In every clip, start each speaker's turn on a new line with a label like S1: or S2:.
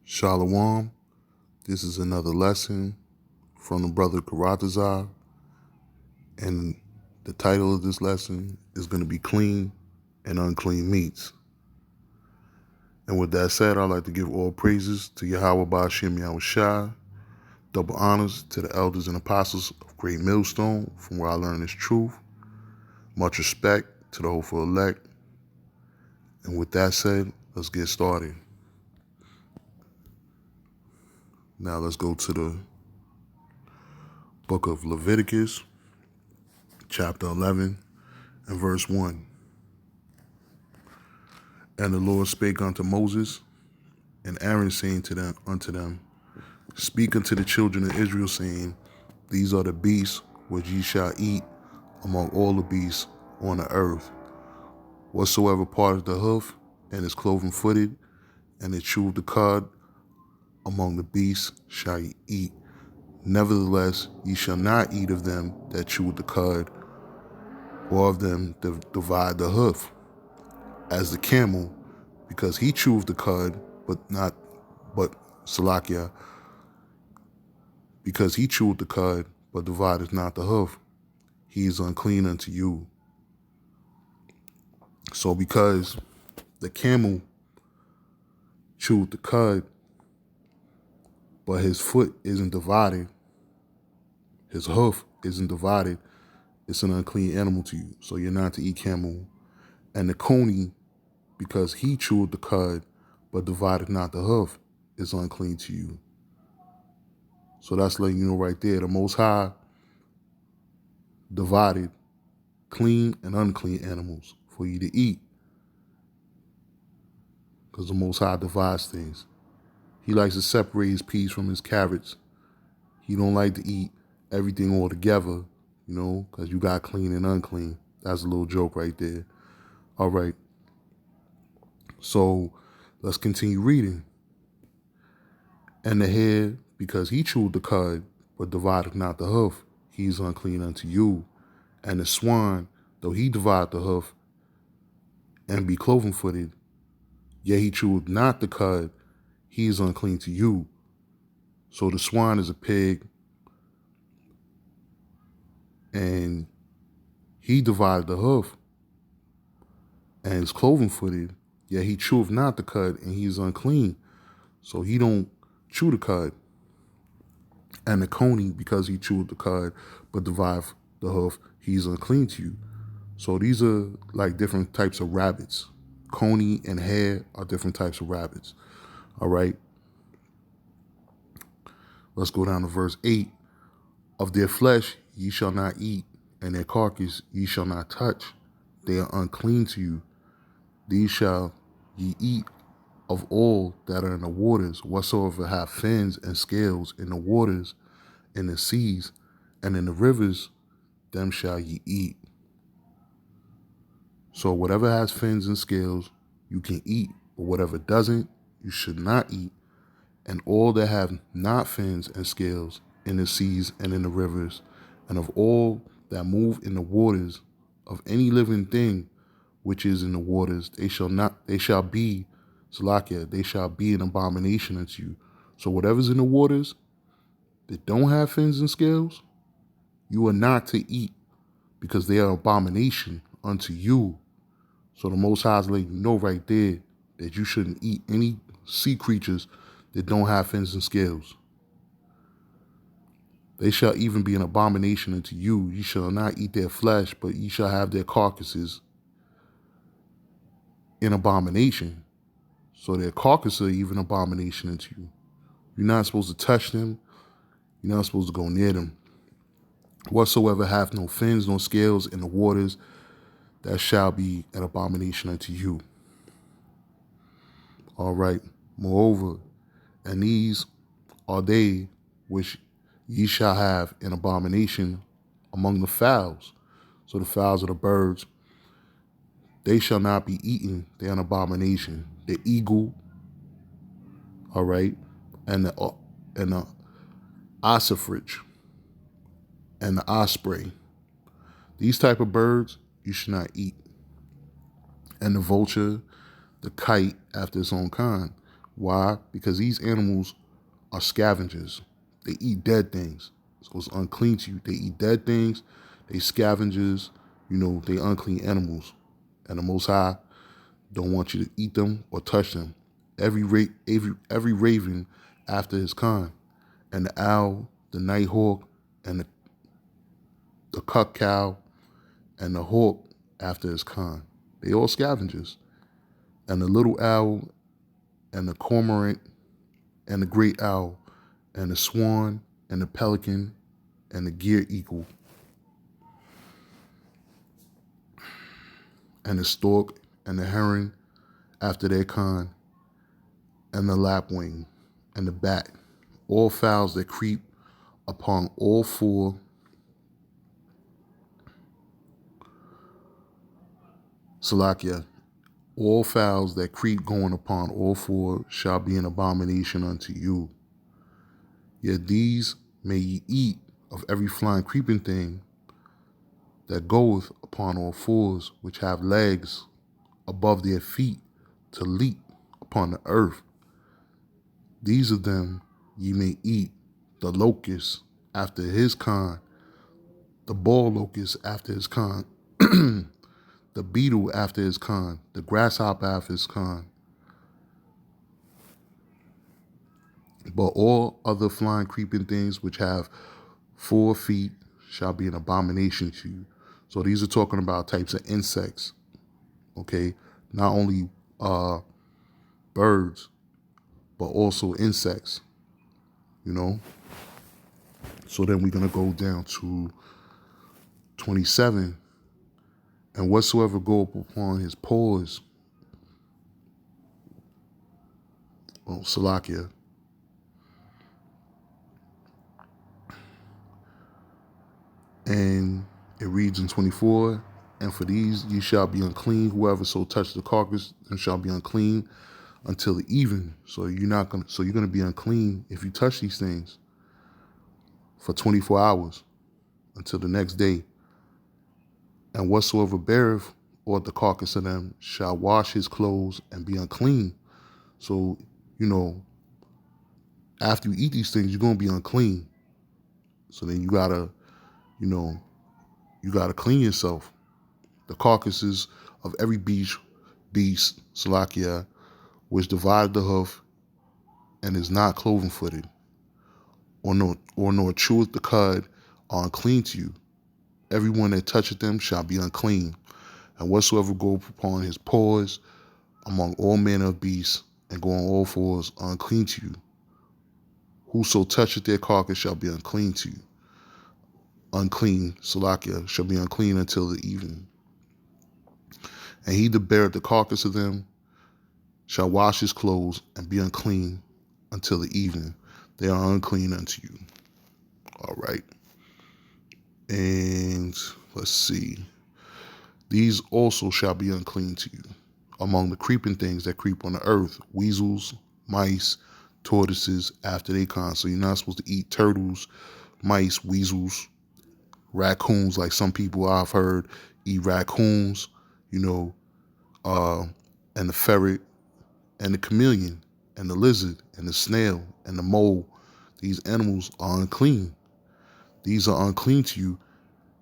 S1: Shalom. This is another lesson from the brother Karatazar, and the title of this lesson is going to be Clean and Unclean Meats. And with that said, I'd like to give all praises to Yahweh Ba'ashem Yahushua, double honors to the elders and apostles of Great Millstone, from where I learned this truth. Much respect to the hopeful elect. And with that said, let's get started. Now let's go to the book of Leviticus, chapter 11 and verse 1. And the Lord spake unto Moses and Aaron, saying unto them, Speak unto the children of Israel, saying, These are the beasts which ye shall eat among all the beasts on the earth. Whatsoever part of the hoof, and is cloven footed, and the chew of the cud among the beasts shall ye eat. Nevertheless, ye shall not eat of them that chew the cud, or of them that divide the hoof, as the camel, because he cheweth the cud, but Salakia, because he cheweth the cud, but divideth not the hoof, he is unclean unto you. So because the camel chewed the cud, but his foot isn't divided, his hoof isn't divided, it's an unclean animal to you. So you're not to eat camel. And the coney, because he chewed the cud, but divided not the hoof, is unclean to you. So that's letting you know right there, the Most High divided clean and unclean animals for you to eat. Because the Most High divides things. He likes to separate his peas from his carrots. He don't like to eat everything all together, because you got clean and unclean. That's a little joke right there. All right. So let's continue reading. And the head, because he chewed the cud, but divided not the hoof, he is unclean unto you. And the swan, though he divide the hoof, and be cloven-footed, yet he chewed not the cud, he is unclean to you. So the swan is a pig, and he divided the hoof, and is cloven-footed, yet he cheweth not the cud, and he is unclean. So he don't chew the cud. And the coney, because he chewed the cud, but divide the hoof, he's unclean to you. So these are like different types of rabbits. Coney and hare are different types of rabbits. All right. Let's go down to verse 8. Of their flesh ye shall not eat, and their carcass ye shall not touch. They are unclean to you. These shall ye eat of all that are in the waters, whatsoever have fins and scales in the waters, in the seas, and in the rivers, them shall ye eat. So whatever has fins and scales, you can eat, but whatever doesn't, you should not eat. And all that have not fins and scales in the seas and in the rivers, and of all that move in the waters, of any living thing which is in the waters, they shall be an abomination unto you. So whatever's in the waters that don't have fins and scales, you are not to eat, because they are abomination unto you. So the Most High is letting you know right there that you shouldn't eat any sea creatures that don't have fins and scales. They shall even be an abomination unto you. Ye shall not eat their flesh, but ye shall have their carcasses in abomination. So their carcasses are even abomination unto you. You're not supposed to touch them. You're not supposed to go near them. Whatsoever hath no fins, no scales in the waters, that shall be an abomination unto you. All right. Moreover, and these are they which ye shall have an abomination among the fowls. So the fowls are the birds. They shall not be eaten. They're an abomination. The eagle, all right, and the ossifrage, and the osprey. These type of birds you should not eat. And the vulture, the kite after its own kind. Why? Because these animals are scavengers. They eat dead things. So it's unclean to you. They eat dead things. They scavengers. They unclean animals. And the Most High don't want you to eat them or touch them. Every raven after his kind, and the owl, the nighthawk, and the cuck cow, and the hawk after his kind. They all scavengers. And the little owl, and the cormorant, and the great owl, and the swan, and the pelican, and the gier eagle, and the stork, and the heron after their kind, and the lapwing, and the bat, all fowls that creep upon all four, Salakia, all fowls that creep going upon all four shall be an abomination unto you. Yet these may ye eat of every flying creeping thing that goeth upon all fours, which have legs above their feet to leap upon the earth. These of them ye may eat: the locust after his kind, the ball locust after his kind, the beetle after his kind, the grasshopper after his kind. But all other flying creeping things which have 4 feet shall be an abomination to you. So these are talking about types of insects, okay? Not only birds, but also insects, So then we're going to go down to 27. And whatsoever go up upon his paws, Salakia. And it reads in 24, and for these ye shall be unclean. Whoever so touch the carcass and shall be unclean until the even. So you're gonna be unclean if you touch these things for 24 hours until the next day. And whatsoever beareth or the carcass of them shall wash his clothes and be unclean. So, after you eat these things, you're gonna be unclean. So then you gotta clean yourself. The carcasses of every beast, Salakia, which divided the hoof and is not cloven footed, or nor cheweth the cud, are unclean to you. Everyone that toucheth them shall be unclean. And whatsoever go upon his paws among all manner of beasts, and go on all fours, are unclean to you. Whoso toucheth their carcass shall be unclean to you. Unclean, Salakia, shall be unclean until the evening. And he that beareth the carcass of them shall wash his clothes and be unclean until the evening. They are unclean unto you. All right. And let's see. These also shall be unclean to you. Among the creeping things that creep on the earth, weasels, mice, tortoises after they kind. So you're not supposed to eat turtles, mice, weasels, raccoons, like some people I've heard eat raccoons, and the ferret, and the chameleon, and the lizard, and the snail, and the mole. These animals are unclean. These are unclean to you,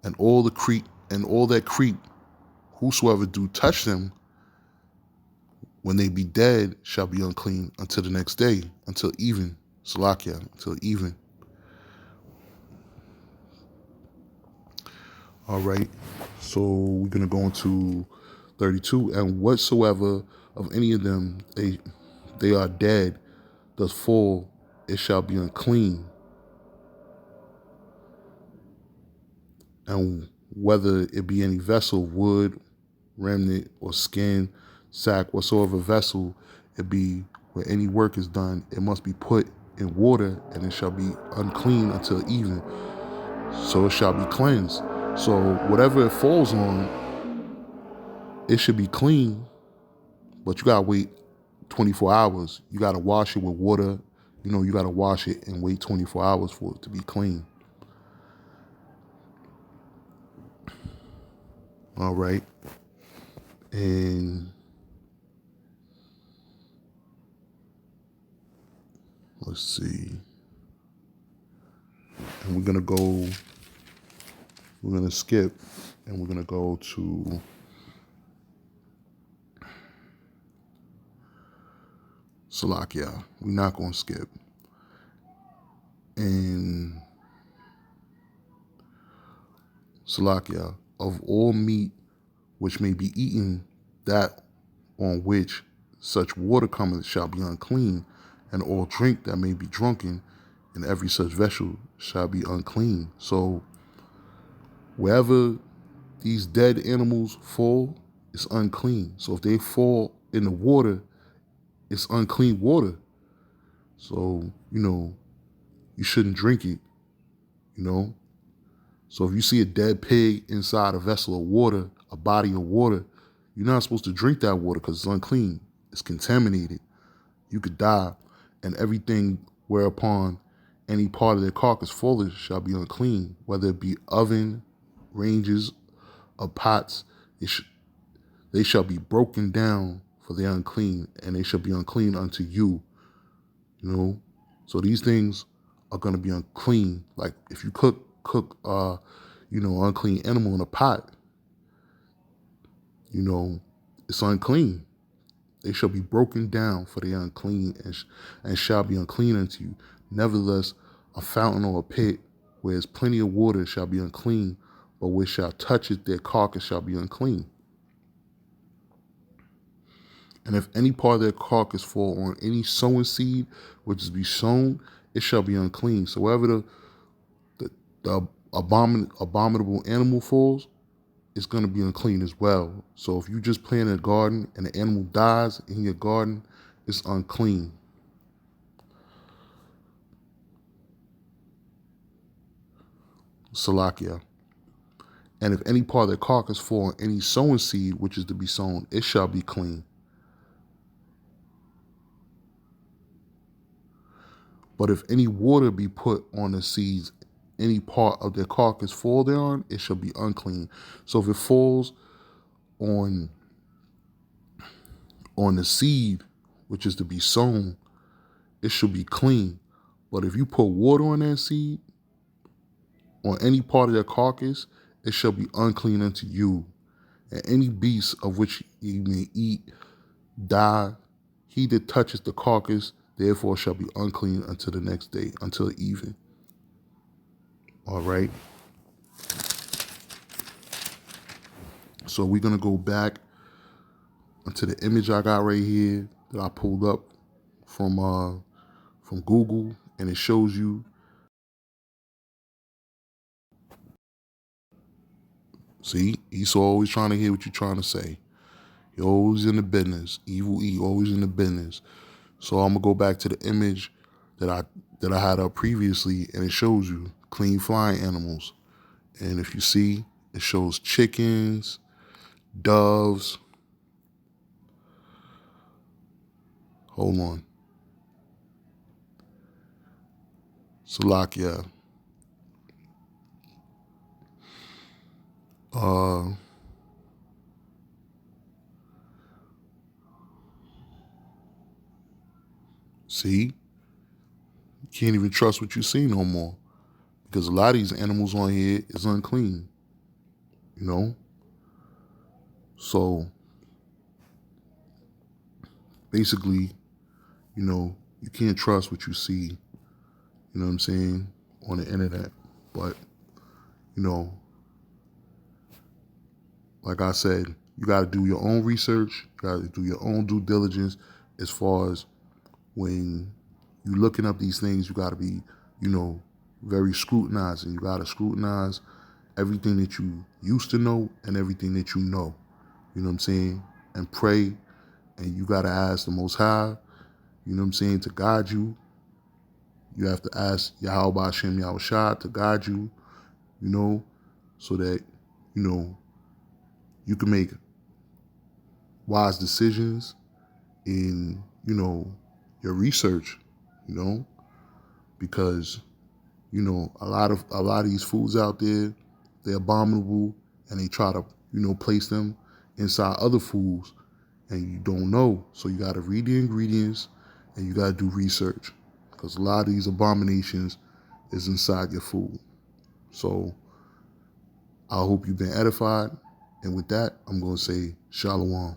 S1: and all that creep, whosoever do touch them, when they be dead, shall be unclean until the next day, until even. Salakia, until even. All right, so we're going to go into 32. And whatsoever of any of them they are dead, does fall, it shall be unclean. And whether it be any vessel, wood, remnant, or skin, sack, whatsoever vessel it be where any work is done, it must be put in water, and it shall be unclean until even. So it shall be cleansed. So whatever it falls on, it should be clean, but you gotta wait 24 hours. You gotta wash it with water. You gotta wash it and wait 24 hours for it to be clean. All right. And Let's see. And we're gonna skip and we're gonna go to Salakia. We're not gonna skip. And Salakia, of all meat which may be eaten, that on which such water cometh shall be unclean, and all drink that may be drunken, and every such vessel shall be unclean. So wherever these dead animals fall, it's unclean. So if they fall in the water, it's unclean water. So, you shouldn't drink it, you know. So if you see a dead pig inside a vessel of water, a body of water, you're not supposed to drink that water because it's unclean. It's contaminated. You could die, and everything whereupon any part of their carcass falleth shall be unclean, whether it be oven, ranges, or pots. They shall be broken down, for they are unclean, and they shall be unclean unto you. So these things are going to be unclean. Like if you cook unclean animal in a pot, it's unclean. They shall be broken down, for they are unclean, and shall be unclean unto you. Nevertheless, a fountain or a pit where is plenty of water shall be unclean, but which shall touch it, their carcass shall be unclean. And if any part of their carcass fall on any sowing seed, which is be sown, it shall be unclean. So wherever the abominable animal falls, it's going to be unclean as well. So if you just plant a garden and the animal dies in your garden, it's unclean. Salakia. And if any part of the carcass fall on any sowing seed, which is to be sown, it shall be clean. But if any water be put on the seeds, any part of their carcass fall thereon, it shall be unclean. So if it falls on the seed, which is to be sown, it should be clean. But if you put water on that seed, on any part of their carcass, it shall be unclean unto you. And any beast of which ye may eat, die. He that touches the carcass, therefore shall be unclean until the next day, until even. All right. So we're going to go back into the image I got right here that I pulled up from Google, and it shows you. See, Esau always trying to hear what you're trying to say. He always in the business. Evil E, always in the business. So I'm gonna go back to the image that I had up previously, and it shows you clean flying animals. And if you see, it shows chickens, doves. Hold on. Salakia. See? You can't even trust what you see no more. Because a lot of these animals on here is unclean. So basically, you can't trust what you see, you know what I'm saying, on the internet. But, like I said, you got to do your own research. You got to do your own due diligence as far as when you're looking up these things. You got to be, very scrutinizing. You got to scrutinize everything that you used to know and everything that you know. You know what I'm saying? And pray. And you got to ask the Most High, you know what I'm saying, to guide you. You have to ask Yahweh Hashem Yahushua to guide you, so that, you can make wise decisions in, your research, because, a lot of these foods out there, they're abominable, and they try to, place them inside other foods, and you don't know. So you got to read the ingredients, and you got to do research. because a lot of these abominations is inside your food. So I hope you've been edified. And with that, I'm going to say shalom.